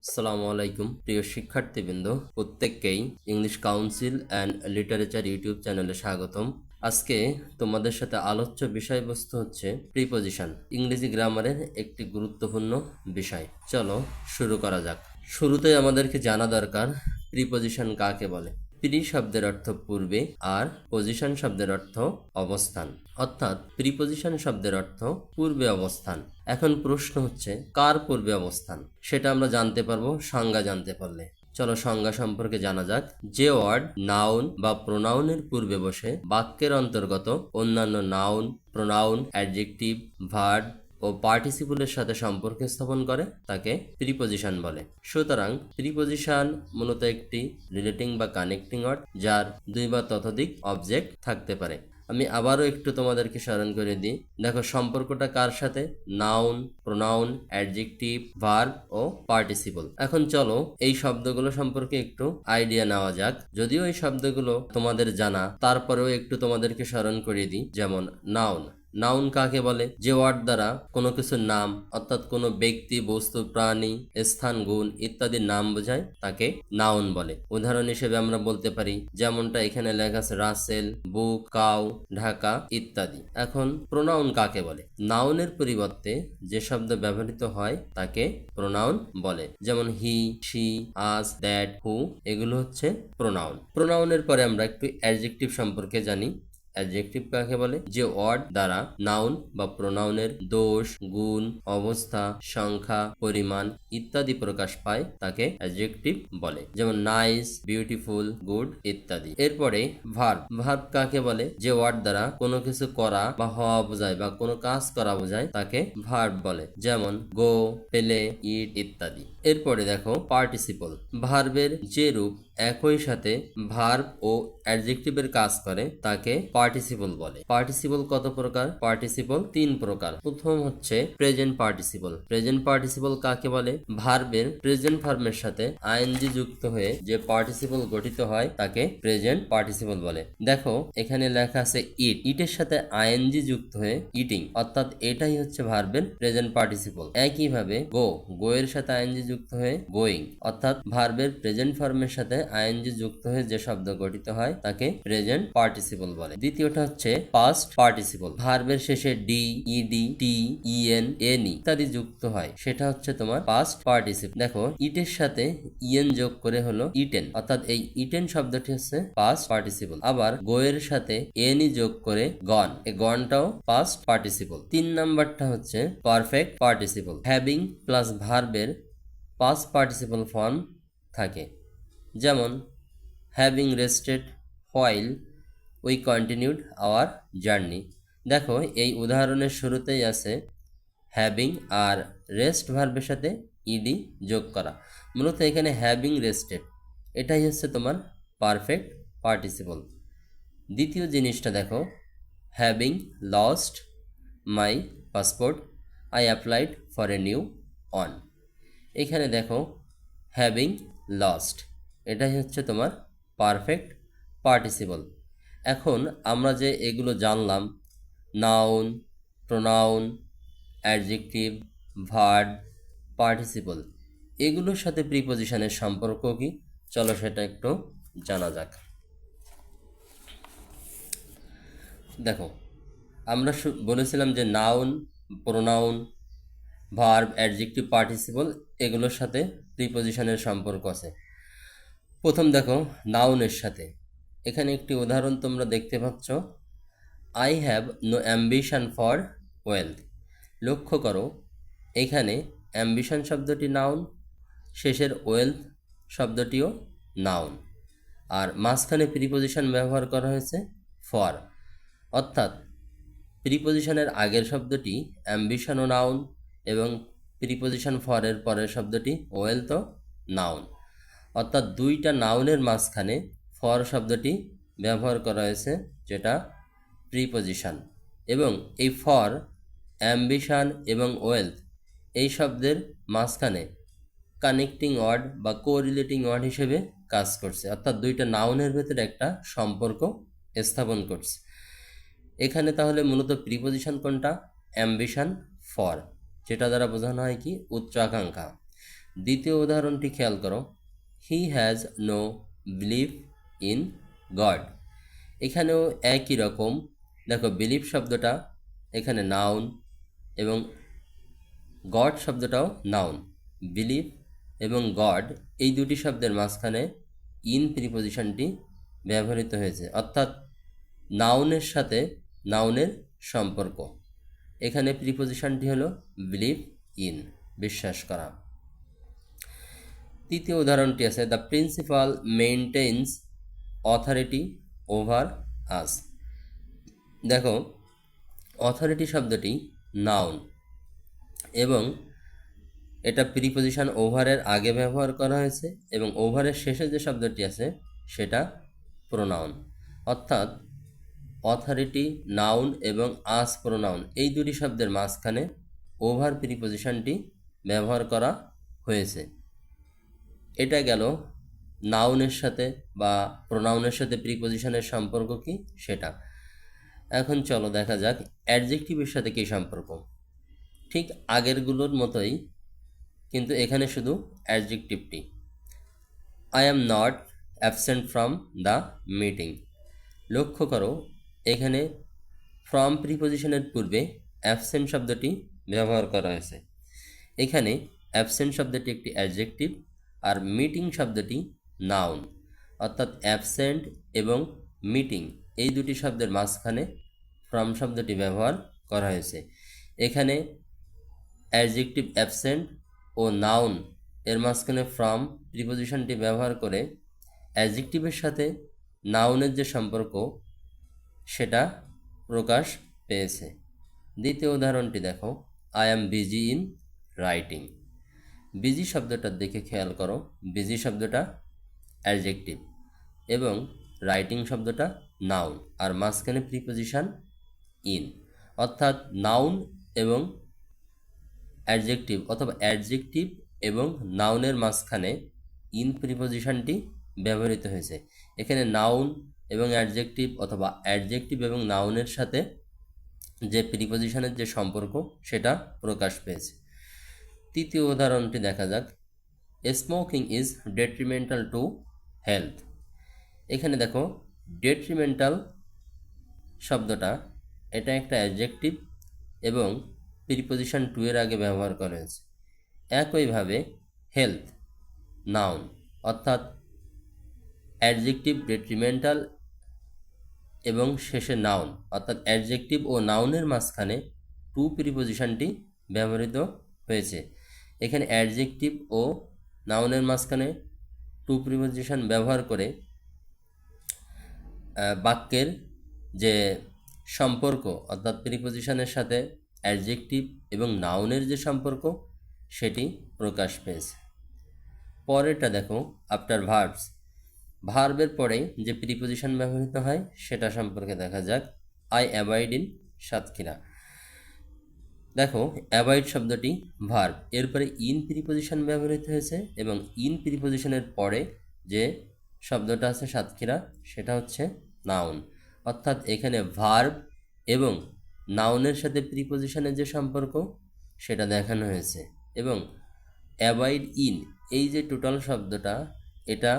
আসসালামু আলাইকুম প্রিয় শিক্ষার্থীবৃন্দ, প্রত্যেককেই English council and literature YouTube চ্যানেলে স্বাগতম। আজকে তোমাদের সাথে আলোচ্য বিষয়বস্তু হচ্ছে প্রিপজিশন, ইংরেজি গ্রামারের একটি গুরুত্বপূর্ণ বিষয়। চলো শুরু করা যাক। শুরুতেই আমাদেরকে জানা দরকার প্রিপজিশন কাকে বলে। প্রি শব্দের অর্থ পূর্বে আর পজিশন শব্দের অর্থ অবস্থান, অর্থাৎ প্রিপজিশন শব্দের অর্থ পূর্বে অবস্থান। এখন প্রশ্ন হচ্ছে কার পূর্বে অবস্থান, সেটা আমরা জানতে পারবো সংজ্ঞা জানতে পারলে। চলো সংজ্ঞা সম্পর্কে জানা যাক। যে ওয়ার্ড নাউন বা প্রোনাউনের পূর্বে বসে বাক্যের অন্তর্গত অন্যান্য নাউন, প্রোনাউন, অ্যাডজেক্টিভ, ভার্ব ও পার্টিসিপলের সাথে সম্পর্ক স্থাপন করে তাকে প্রিপজিশন বলে। সুতরাং প্রিপজিশন মূলত একটি রিলেটিং বা কানেক্টিং ওয়ার্ড যার দুই বা ততোধিক অবজেক্ট থাকতে পারে। আমি আবারও একটু তোমাদেরকে স্মরণ করে দিই। দেখো সম্পর্কটা কার সাথে, নাউন, প্রোনাউন, অ্যাডজেক্টিভ, ভার্ব ও পার্টিসিপল। এখন চলো এই শব্দগুলো সম্পর্কে একটু আইডিয়া নেওয়া যাক। যদিও এই শব্দগুলো তোমাদের জানা, তারপরেও একটু তোমাদেরকে স্মরণ করিয়ে দিই। যেমন নাউন, নাউন কাকে বলে? যে ওয়ার্ড দ্বারা কোনো কিছুর নাম, অর্থাৎ কোনো ব্যক্তি, বস্তু, প্রাণী, স্থান, গুণ ইত্যাদির নাম বোঝায় তাকে নাউন বলে। উদাহরণ হিসেবে আমরা বলতে পারি, যেমনটা এখানে লেখা আছে, রাসেল, বুক, কাউ, ঢাকা ইত্যাদি। এখন প্রোনাউন কাকে বলে? নাউনের পরিবর্তে যে শব্দ ব্যবহৃত হয় তাকে প্রোনাউন বলে। যেমন হি, শি, আস, দ্যাট, হু এগুলো হচ্ছে প্রোনাউন। প্রোনাউনের পরে আমরা একটু অ্যাডজেক্টিভ সম্পর্কে জানি। অ্যাডজেক্টিভ কাকে বলে? যে ওয়ার্ড দ্বারা নাউন বা প্রোনাউনের দোষ, গুণ, অবস্থা, সংখ্যা, পরিমাণ ইত্যাদি প্রকাশ পায় তাকে অ্যাডজেক্টিভ বলে। যেমন নাইস, বিউটিফুল, গুড ইত্যাদি। এরপরে ভার্ব, ভার্ব কাকে বলে? যে ওয়ার্ড দ্বারা কোনো কিছু করা বা হওয়া বোঝায় বা কোনো কাজ করা বোঝায় তাকে ভার্ব বলে। যেমন গো, প্লে, ইট ইত্যাদি। এরপরে দেখো পার্টিসিপল, ভার্বের যে রূপ একই সাথে ভার্ব ও অ্যাডজেক্টিভের কাজ করে তাকে পার্টিসিপল বলে। পার্টিসিপল কত প্রকার? পার্টিসিপল তিন প্রকার। প্রথম হচ্ছে প্রেজেন্ট পার্টিসিপল। প্রেজেন্ট পার্টিসিপল কাকে বলে? ভার্বের প্রেজেন্ট ফর্মের সাথে আইএনজি যুক্ত হয়ে যে পার্টিসিপল গঠিত হয় তাকে প্রেজেন্ট পার্টিসিপল বলে। দেখো এখানে লেখা আছে ইট, ইটের সাথে আইএনজি যুক্ত হয়ে ইটিং, অর্থাৎ এটাই হচ্ছে ভার্বের প্রেজেন্ট পার্টিসিপল। একইভাবে গো, গো এর সাথে আইএনজি যুক্ত হয়ে গোয়িং, অর্থাৎ ভার্বের প্রেজেন্ট ফর্মের সাথে আইএনজি যুক্ত হয়ে যে শব্দ গঠিত হয় তাকে প্রেজেন্ট পার্টিসিপল বলে। দ্বিতীয়টা হচ্ছে পাস্ট পার্টিসিপল। ভার্বের শেষে ডি, ইডি, টি, ইএন, এনি ইত্যাদি যুক্ত হয়, সেটা হচ্ছে তোমার পাস্ট পার্টিসিপল। দেখো ইটের সাথে ইএন যোগ করে হলো ইটেন, অর্থাৎ এই ইটেন শব্দটি হচ্ছে পাস্ট পার্টিসিপল। আবার গো এর সাথে এনি যোগ করে গন, এই গনটাও পাস্ট পার্টিসিপল। তিন নাম্বারটা হচ্ছে পারফেক্ট পার্টিসিপল। হ্যাভিং প্লাস ভার্বের পাস্ট পার্টিসিপল ফর্ম থাকে। যেমন having rested while we continued hour journey. দেখো এই উদাহরণের শুরুতেই আছে হ্যাভিং আর রেস্ট ভার্বের সাথে ইডি যোগ করা। মূলত এখানে হ্যাভিং রেস্টেড এটাই হচ্ছে তোমার পারফেক্ট পার্টিসিপল। দ্বিতীয় জিনিসটা দেখো, having lost my passport I applied for a new on. এখানে দেখো হ্যাভিং লস্ট এটাই হচ্ছে তোমার পারফেক্ট পার্টিসিপল। এখন আমরা যে এগুলো জানলাম, noun, pronoun, adjective, verb, participle, এগুলোর সাথে প্রিপজিশনের সম্পর্ক কি? চলো সেটা একটু জানা যাক। দেখো আমরা বলেছিলাম যে noun, pronoun, verb, adjective, participle এগুলোর সাথে প্রিপজিশনের সম্পর্ক আছে। প্রথম দেখো নাউনের সাথে, এখানে একটি উদাহরণ তোমরা দেখতে পাচ্ছ, I have no ambition for wealth. লক্ষ্য করো এখানে অ্যাম্বিশন শব্দটি নাউন, শেষের ওয়েলথ শব্দটিও নাউন, আর মাঝখানে প্রিপজিশন ব্যবহার করা হয়েছে ফর, অর্থাৎ প্রিপজিশনের আগের শব্দটি অ্যাম্বিশন ও নাউন এবং প্রিপজিশন ফরের পরের শব্দটি ওয়েলথ ও নাউন, অর্থাৎ দুইটা নাউনের মাঝখানে ফর শব্দটি ব্যবহার করা হয়েছে যেটা প্রিপজিশন। এবং এই ফর, অ্যাম্বিশন এবং ওয়েলথ এই শব্দের মাঝখানে কানেক্টিং ওয়ার্ড বা কোরিলেটিং ওয়ার্ড হিসেবে কাজ করছে, অর্থাৎ দুইটা নাউনের ভেতরে একটা সম্পর্ক স্থাপন করছে। এখানে তাহলে মূলত প্রিপজিশন কোনটা? অ্যাম্বিশন ফর, যেটা দ্বারা বোঝানো হয় কি? উচ্চ আকাঙ্ক্ষা। দ্বিতীয় উদাহরণটি খেয়াল করো, he has no believe in God. এখানেও একই রকম, দেখো বিলিভ শব্দটা এখানে নাউন এবং গড শব্দটাও নাউন। বিলিভ এবং গড এই দুটি শব্দের মাঝখানে ইন প্রিপোজিশনটি ব্যবহৃত হয়েছে, অর্থাৎ নাউনের সাথে নাউনের সম্পর্ক। এখানে প্রিপোজিশনটি হলো বিলিভ ইন, বিশ্বাস করা। তৃতীয় উদাহরণটি আছে, দ্য প্রিন্সিপাল মেইনটেইনস অথরিটি ওভার আস। দেখো অথরিটি শব্দটি নাউন এবং এটা প্রিপোজিশন ওভারের আগে ব্যবহার করা হয়েছে এবং ওভারের শেষে যে শব্দটি আছে সেটা প্রোনাউন, অর্থাৎ অথরিটি নাউন এবং আস প্রোনাউন এই দুটি শব্দের মাঝখানে ওভার প্রিপোজিশনটি ব্যবহার করা হয়েছে। এটা গেল নাউনের সাথে বা প্রোনাউনের সাথে প্রিপোজিশনের সম্পর্ক কি সেটা। এখন চলো দেখা যাক অ্যাডজেক্টিভের সাথে কী সম্পর্ক। ঠিক আগেরগুলোর মতোই, কিন্তু এখানে শুধু অ্যাডজেক্টিভটি। I am not absent from the meeting. লক্ষ্য করো এখানে ফ্রম প্রিপোজিশনের পূর্বে অ্যাবসেন্ট শব্দটি ব্যবহার করা হয়েছে। এখানে অ্যাবসেন্ট শব্দটি একটি অ্যাডজেক্টিভ আর মিটিং শব্দটি নাউন, অর্থাৎ অ্যাবসেন্ট এবং মিটিং এই দুটি শব্দের মাঝখানে ফ্রম শব্দটি ব্যবহার করা হয়েছে। এখানে অ্যাডজেক্টিভ অ্যাবসেন্ট ও নাউন এর মাঝখানে ফ্রম প্রিপোজিশনটি ব্যবহার করে অ্যাডজেক্টিভের সাথে নাউনের যে সম্পর্ক সেটা প্রকাশ পেয়েছে। দ্বিতীয় উদাহরণটি দেখো, I am busy in writing. Busy শব্দটার দিকে খেয়াল করো, বিজি শব্দটা অ্যাডজেক্টিভ এবং রাইটিং শব্দটা নাউন আর মাঝখানে প্রিপোজিশন ইন, অর্থাৎ নাউন এবং অ্যাডজেক্টিভ অথবা অ্যাডজেক্টিভ এবং নাউনের মাঝখানে ইন প্রিপোজিশনটি ব্যবহৃত হয়েছে। এখানে নাউন এবং অ্যাডজেক্টিভ অথবা অ্যাডজেক্টিভ এবং নাউনের সাথে যে প্রিপোজিশনের যে সম্পর্ক সেটা প্রকাশ পেয়েছে। তৃতীয় উদাহরণটি দেখা যাক, smoking is detrimental to health. এখানে দেখো ডেট্রিমেন্টাল শব্দটা এটা একটা অ্যাডজেক্টিভ এবং প্রিপোজিশন টু এর আগে ব্যবহার করা হয়েছে। একইভাবে হেলথ নাউন, অর্থাৎ অ্যাডজেক্টিভ ডেট্রিমেন্টাল এবং শেষে নাউন, অর্থাৎ অ্যাডজেক্টিভ ও নাউনের মাঝখানে টু প্রিপোজিশনটি ব্যবহৃত হয়েছে। এখানে অ্যাডজেক্টিভ ও নাউনের মাঝখানে টু প্রিপোজিশন ব্যবহার করে বাক্যের যে সম্পর্ক, অর্থাৎ প্রিপোজিশনের সাথে অ্যাডজেক্টিভ এবং নাউনের যে সম্পর্ক সেটি প্রকাশ পেয়েছে। পরেরটা দেখো, আফটার ভার্বস। ভার্বের পরে যে প্রিপোজিশন ব্যবহৃত হয় সেটা সম্পর্কে দেখা যাক। I avoid in Satkhira. দেখো অ্যাভয়েড শব্দটি ভার্ব, এরপরে ইন প্রিপোজিশন ব্যবহৃত হয়েছে এবং ইন প্রিপোজিশনের পরে যে শব্দটা আছে সাতক্ষীরা সেটা হচ্ছে নাউন, অর্থাৎ এখানে ভার্ব এবং নাউনের সাথে প্রিপোজিশনের যে সম্পর্ক সেটা দেখানো হয়েছে। এবং অ্যাভয়েড ইন এই যে টোটাল শব্দটা, এটা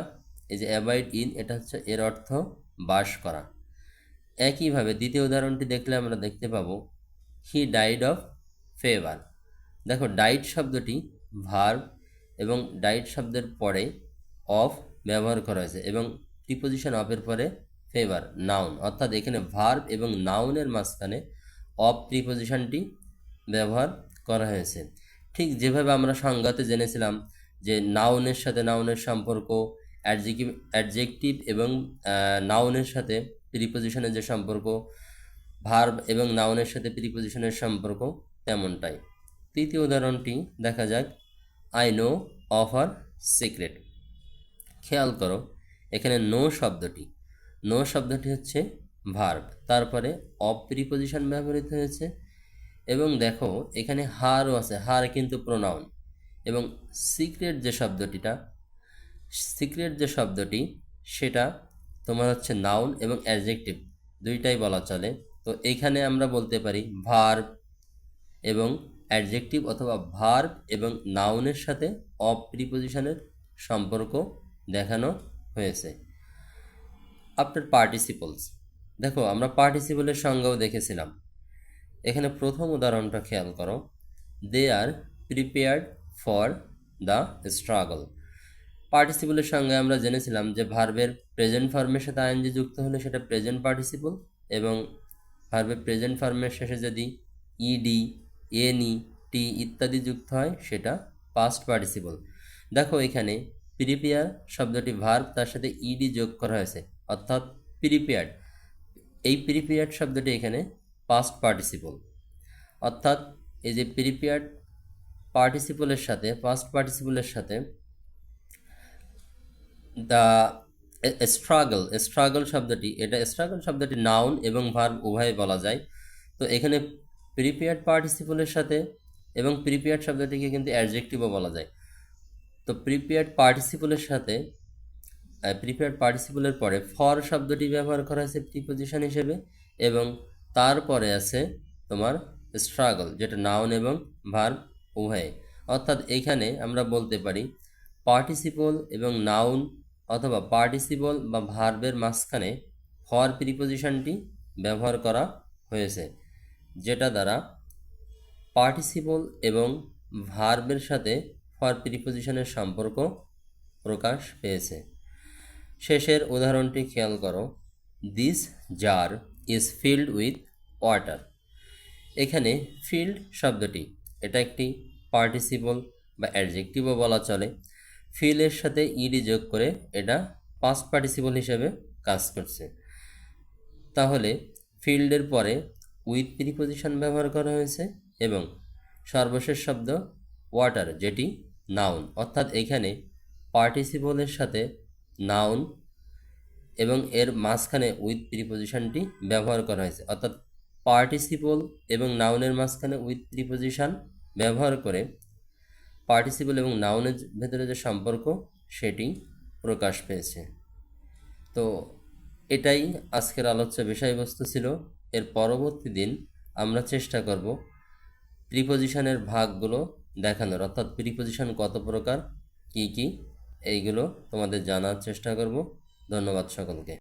এই যে অ্যাভয়েড ইন এটা হচ্ছে এর অর্থ বাস করা। একইভাবে দ্বিতীয় উদাহরণটি দেখলে আমরা দেখতে পাবো, হি ডাইড অফ ফেভার। দেখো ডাইড শব্দটি ভার্ব এবং ডাইড শব্দের পরে অফ ব্যবহার করা হয়েছে এবং প্রিপোজিশন অফের পরে ফেভার নাউন, অর্থাৎ এখানে ভার্ব এবং নাউনের মাঝখানে অফ প্রিপোজিশনটি ব্যবহার করা হয়েছে। ঠিক যেভাবে আমরা সংজ্ঞাতে জেনেছিলাম যে নাউনের সাথে নাউনের সম্পর্ক, অ্যাডজেক্টিভ এবং নাউনের সাথে প্রিপোজিশনের যে সম্পর্ক, ভার্ব এবং নাউনের সাথে প্রিপোজিশনের সম্পর্ক তেমনটাই। তৃতীয় উদাহরণটি দেখা যাক, I know of her secret. খেয়াল করো এখানে নো শব্দটি হচ্ছে ভার্ব, তারপরে অফ প্রিপোজিশন ব্যবহৃত হয়েছে এবং দেখো এখানে হারও আছে, হার কিন্তু প্রোনাউন এবং সিক্রেট যে শব্দটি সেটা তোমার হচ্ছে নাউন এবং অ্যাডজেক্টিভ দুইটাই বলা চলে। তো এইখানে আমরা বলতে পারি ভার্ব এবং অ্যাডজেক্টিভ অথবা ভার্ব এবং নাউনের সাথে অফ প্রিপোজিশনের সম্পর্ক দেখানো হয়েছে। আফটার পার্টিসিপলস, দেখো আমরা পার্টিসিপলের সংজ্ঞাও দেখেছিলাম। এখানে প্রথম উদাহরণটা খেয়াল করো, they are prepared for the struggle. পার্টিসিপলের সঙ্গে আমরা জেনেছিলাম যে ভার্বের প্রেজেন্ট ফর্মের সাথে আইএনজি যুক্ত হলে সেটা প্রেজেন্ট পার্টিসিপল, এবং ভার্বের প্রেজেন্ট ফর্মের শেষে যদি ইডি, এনই, টি ইত্যাদি যুক্ত হয় সেটা পাস্ট পার্টিসিপল। দেখো এখানে প্রিপেয়ার শব্দটি ভার্ব, তার সাথে ইডি যোগ করা হয়েছে, অর্থাৎ প্রিপেয়ার্ড। এই প্রিপেয়ার্ড শব্দটি এখানে পাস্ট পার্টিসিপল, অর্থাৎ এই যে প্রিপেয়ার্ড পার্টিসিপলের সাথে পাস্ট পার্টিসিপলের সাথে দ্য স্ট্রাগল শব্দটি নাউন এবং ভার্ব উভয় বলা যায়। তো এখানে প্রিপেয়ার্ড পার্টিসিপলের সাথে এবং প্রিপেয়ার্ড শব্দটিকে কিন্তু অ্যাডজেক্টিভও বলা যায়। তো প্রিপেয়ার্ড পার্টিসিপলের পরে ফর শব্দটি ব্যবহার করা হয়েছে প্রিপোজিশন হিসেবে, এবং তারপরে আছে তোমার স্ট্রাগল, যেটা নাউন এবং ভার্ব উভয়। অর্থাৎ এখানে আমরা বলতে পারি পার্টিসিপল এবং নাউন অথবা পার্টিসিপল বা ভার্বের মাঝখানে ফর প্রিপোজিশনটি ব্যবহার করা হয়েছে, যেটা দ্বারা পার্টিসিপল এবং ভার্বের সাথে ফর প্রিপোজিশনের সম্পর্ক প্রকাশ পেয়েছে। শেষের উদাহরণটি খেয়াল করো, this jar is filled with water. এখানে ফিল্ড শব্দটি এটা একটি পার্টিসিপল বা অ্যাডজেক্টিভও বলা চলে। ফিলের সাথে ইডি যোগ করে এটা পাস্ট পার্টিসিপল হিসেবে কাজ করছে। তাহলে ফিল্ডের পরে উইথ প্রিপোজিশন ব্যবহার করা হয়েছে, এবং সর্বশেষ শব্দ ওয়াটার, যেটি নাউন। অর্থাৎ এখানে পার্টিসিপলের সাথে নাউন এবং এর মাঝখানে উইথ প্রিপোজিশনটি ব্যবহার করা হয়েছে, অর্থাৎ পার্টিসিপল এবং নাউনের মাঝখানে উইথ প্রিপোজিশন ব্যবহার করে পার্টিসিপল এবং নাউনের ভেতরে যে সম্পর্ক সেটি প্রকাশ পেয়েছে। তো এটাই আজকের আলোচ্য বিষয়বস্তু ছিল। এর পরবর্তী দিন আমরা চেষ্টা করব প্রিপোজিশনের ভাগগুলো দেখানোর, অর্থাৎ প্রিপোজিশন কত প্রকার, কি কি, এইগুলো তোমাদের জানার চেষ্টা করব। ধন্যবাদ সকলকে।